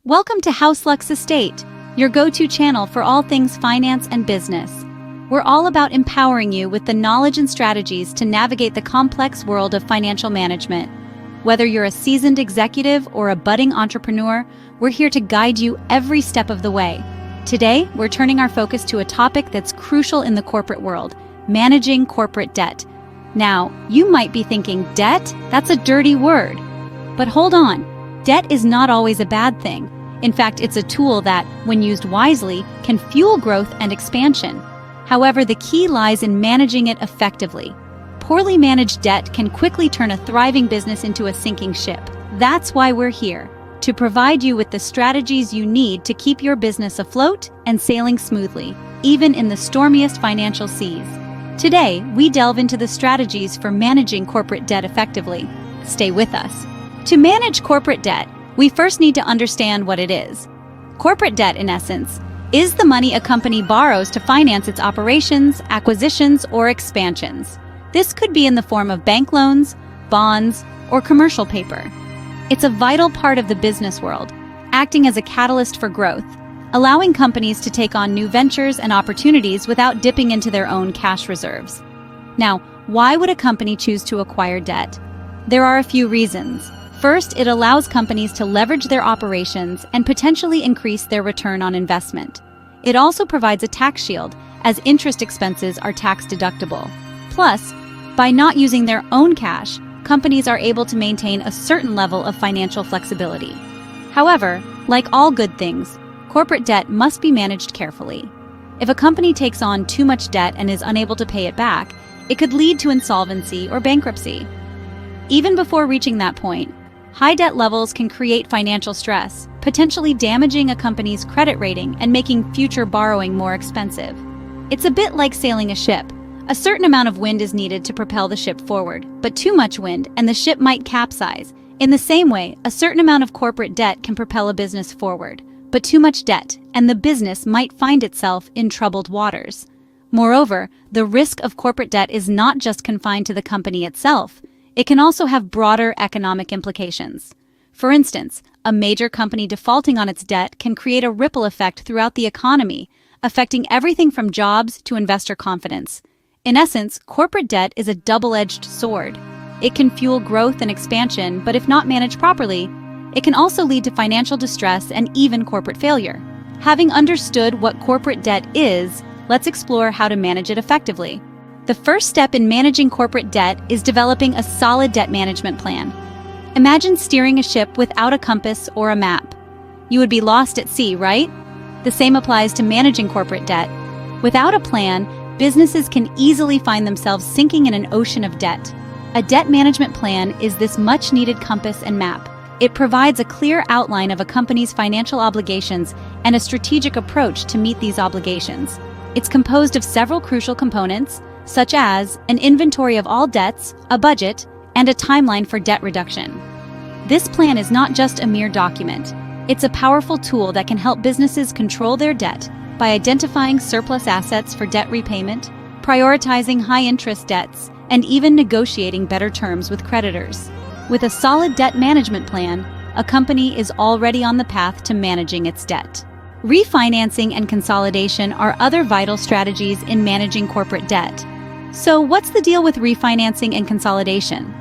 Welcome to HouseLux Estate, your go-to channel for all things finance and business. We're all about empowering you with the knowledge and strategies to navigate the complex world of financial management. Whether you're a seasoned executive or a budding entrepreneur, we're here to guide you every step of the way. Today, we're turning our focus to a topic that's crucial in the corporate world: managing corporate debt. Now, you might be thinking, debt? That's a dirty word. But hold on, debt is not always a bad thing. In fact, it's a tool that, when used wisely, can fuel growth and expansion. However, the key lies in managing it effectively. Poorly managed debt can quickly turn a thriving business into a sinking ship. That's why we're here, to provide you with the strategies you need to keep your business afloat and sailing smoothly, even in the stormiest financial seas. Today, we delve into the strategies for managing corporate debt effectively. Stay with us. To manage corporate debt, we first need to understand what it is. Corporate debt, in essence, is the money a company borrows to finance its operations, acquisitions, or expansions. This could be in the form of bank loans, bonds, or commercial paper. It's a vital part of the business world, acting as a catalyst for growth, allowing companies to take on new ventures and opportunities without dipping into their own cash reserves. Now, why would a company choose to acquire debt? There are a few reasons. First, it allows companies to leverage their operations and potentially increase their return on investment. It also provides a tax shield, as interest expenses are tax deductible. Plus, by not using their own cash, companies are able to maintain a certain level of financial flexibility. However, like all good things, corporate debt must be managed carefully. If a company takes on too much debt and is unable to pay it back, it could lead to insolvency or bankruptcy. Even before reaching that point, high debt levels can create financial stress, potentially damaging a company's credit rating and making future borrowing more expensive. It's a bit like sailing a ship. A certain amount of wind is needed to propel the ship forward, but too much wind and the ship might capsize. In the same way, a certain amount of corporate debt can propel a business forward, but too much debt and the business might find itself in troubled waters. Moreover, the risk of corporate debt is not just confined to the company itself. It can also have broader economic implications. For instance, a major company defaulting on its debt can create a ripple effect throughout the economy, affecting everything from jobs to investor confidence. In essence, corporate debt is a double-edged sword. It can fuel growth and expansion, but if not managed properly, it can also lead to financial distress and even corporate failure. Having understood what corporate debt is, let's explore how to manage it effectively. The first step in managing corporate debt is developing a solid debt management plan. Imagine steering a ship without a compass or a map. You would be lost at sea, right? The same applies to managing corporate debt. Without a plan, businesses can easily find themselves sinking in an ocean of debt. A debt management plan is this much-needed compass and map. It provides a clear outline of a company's financial obligations and a strategic approach to meet these obligations. It's composed of several crucial components, such as an inventory of all debts, a budget, and a timeline for debt reduction. This plan is not just a mere document. It's a powerful tool that can help businesses control their debt by identifying surplus assets for debt repayment, prioritizing high-interest debts, and even negotiating better terms with creditors. With a solid debt management plan, a company is already on the path to managing its debt. Refinancing and consolidation are other vital strategies in managing corporate debt. So what's the deal with refinancing and consolidation?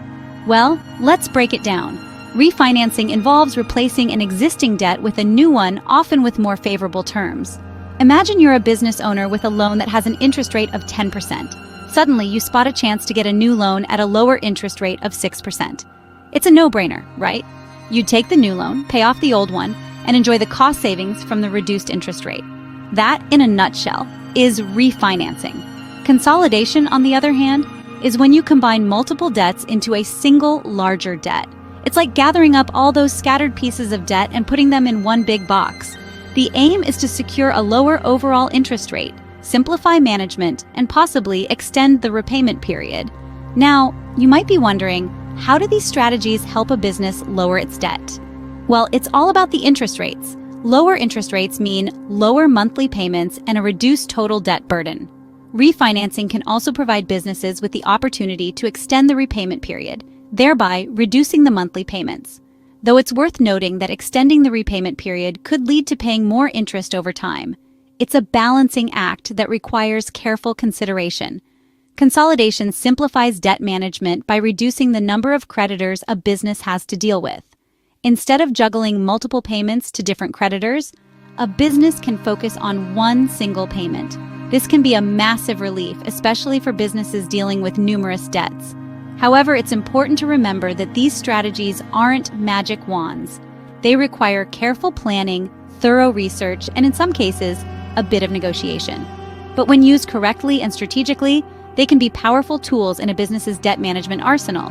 Well, let's break it down. Refinancing involves replacing an existing debt with a new one, often with more favorable terms. Imagine you're a business owner with a loan that has an interest rate of 10%. Suddenly, you spot a chance to get a new loan at a lower interest rate of 6%. It's a no-brainer, right? You'd take the new loan, pay off the old one, and enjoy the cost savings from the reduced interest rate. That, in a nutshell, is refinancing. Consolidation, on the other hand, is when you combine multiple debts into a single, larger debt. It's like gathering up all those scattered pieces of debt and putting them in one big box. The aim is to secure a lower overall interest rate, simplify management, and possibly extend the repayment period. Now, you might be wondering, how do these strategies help a business lower its debt? Well, it's all about the interest rates. Lower interest rates mean lower monthly payments and a reduced total debt burden. Refinancing can also provide businesses with the opportunity to extend the repayment period, thereby reducing the monthly payments. though it's worth noting that extending the repayment period could lead to paying more interest over time. It's a balancing act that requires careful consideration. Consolidation simplifies debt management by reducing the number of creditors a business has to deal with. Instead of juggling multiple payments to different creditors, a business can focus on one single payment. This can be a massive relief, especially for businesses dealing with numerous debts. However, it's important to remember that these strategies aren't magic wands. They require careful planning, thorough research, and in some cases, a bit of negotiation. But when used correctly and strategically, they can be powerful tools in a business's debt management arsenal.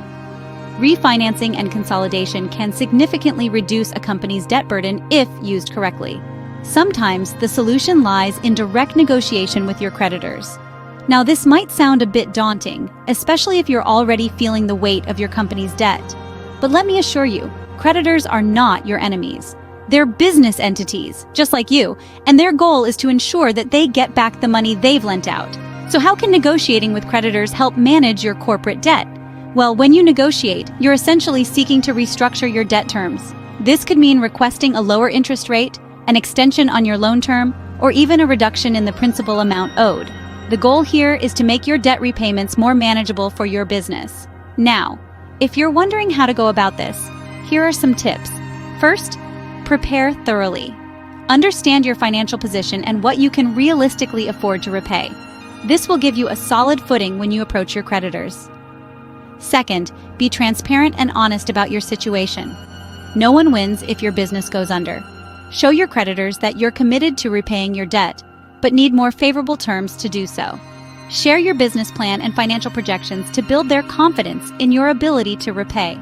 Refinancing and consolidation can significantly reduce a company's debt burden if used correctly. Sometimes the solution lies in direct negotiation with your creditors. Now, this might sound a bit daunting, especially if you're already feeling the weight of your company's debt. But let me assure you, creditors are not your enemies. They're business entities, just like you, and their goal is to ensure that they get back the money they've lent out. So how can negotiating with creditors help manage your corporate debt? Well, when you negotiate, you're essentially seeking to restructure your debt terms. This could mean requesting a lower interest rate, an extension on your loan term, or even a reduction in the principal amount owed. The goal here is to make your debt repayments more manageable for your business. Now, if you're wondering how to go about this, here are some tips. First, prepare thoroughly. Understand your financial position and what you can realistically afford to repay. This will give you a solid footing when you approach your creditors. Second, be transparent and honest about your situation. No one wins if your business goes under. Show your creditors that you're committed to repaying your debt, but need more favorable terms to do so. Share your business plan and financial projections to build their confidence in your ability to repay.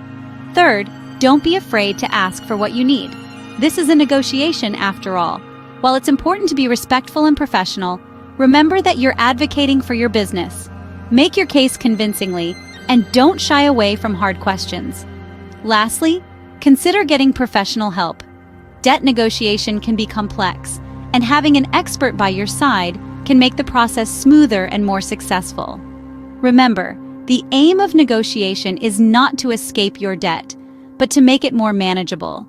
Third, don't be afraid to ask for what you need. This is a negotiation after all. While it's important to be respectful and professional, remember that you're advocating for your business. Make your case convincingly, and don't shy away from hard questions. Lastly, consider getting professional help. Debt negotiation can be complex, and having an expert by your side can make the process smoother and more successful. Remember, the aim of negotiation is not to escape your debt, but to make it more manageable.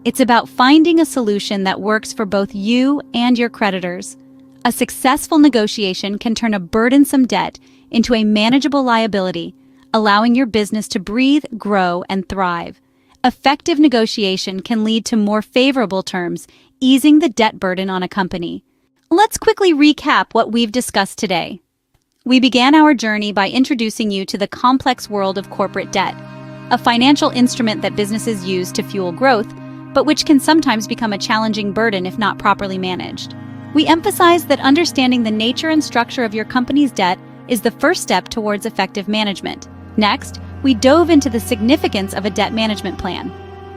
It's about finding a solution that works for both you and your creditors. A successful negotiation can turn a burdensome debt into a manageable liability, allowing your business to breathe, grow, and thrive. Effective negotiation can lead to more favorable terms, easing the debt burden on a company. Let's quickly recap what we've discussed today. We began our journey by introducing you to the complex world of corporate debt, a financial instrument that businesses use to fuel growth, but which can sometimes become a challenging burden if not properly managed. We emphasized that understanding the nature and structure of your company's debt is the first step towards effective management. Next, we dove into the significance of a debt management plan.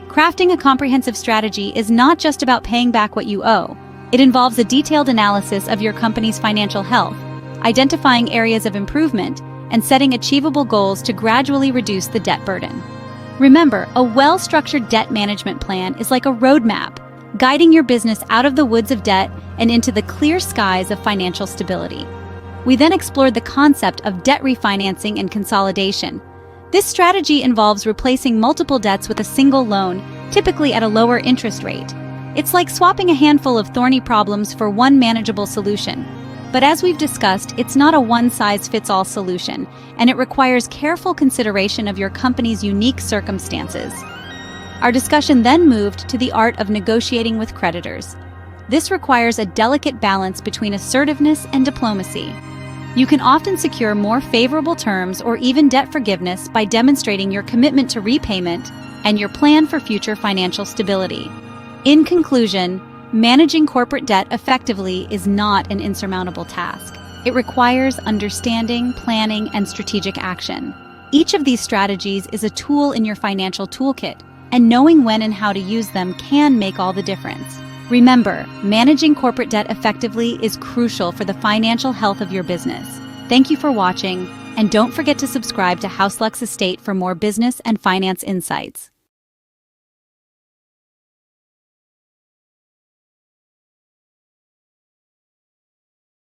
Crafting a comprehensive strategy is not just about paying back what you owe. It involves a detailed analysis of your company's financial health, identifying areas of improvement, and setting achievable goals to gradually reduce the debt burden. Remember, a well-structured debt management plan is like a roadmap, guiding your business out of the woods of debt and into the clear skies of financial stability. We then explored the concept of debt refinancing and consolidation. This strategy involves replacing multiple debts with a single loan, typically at a lower interest rate. It's like swapping a handful of thorny problems for one manageable solution. But as we've discussed, it's not a one-size-fits-all solution, and it requires careful consideration of your company's unique circumstances. Our discussion then moved to the art of negotiating with creditors. This requires a delicate balance between assertiveness and diplomacy. You can often secure more favorable terms or even debt forgiveness by demonstrating your commitment to repayment and your plan for future financial stability. In conclusion, managing corporate debt effectively is not an insurmountable task. It requires understanding, planning, and strategic action. Each of these strategies is a tool in your financial toolkit, and knowing when and how to use them can make all the difference. Remember, managing corporate debt effectively is crucial for the financial health of your business. Thank you for watching, and don't forget to subscribe to HouseLux Estate for more business and finance insights.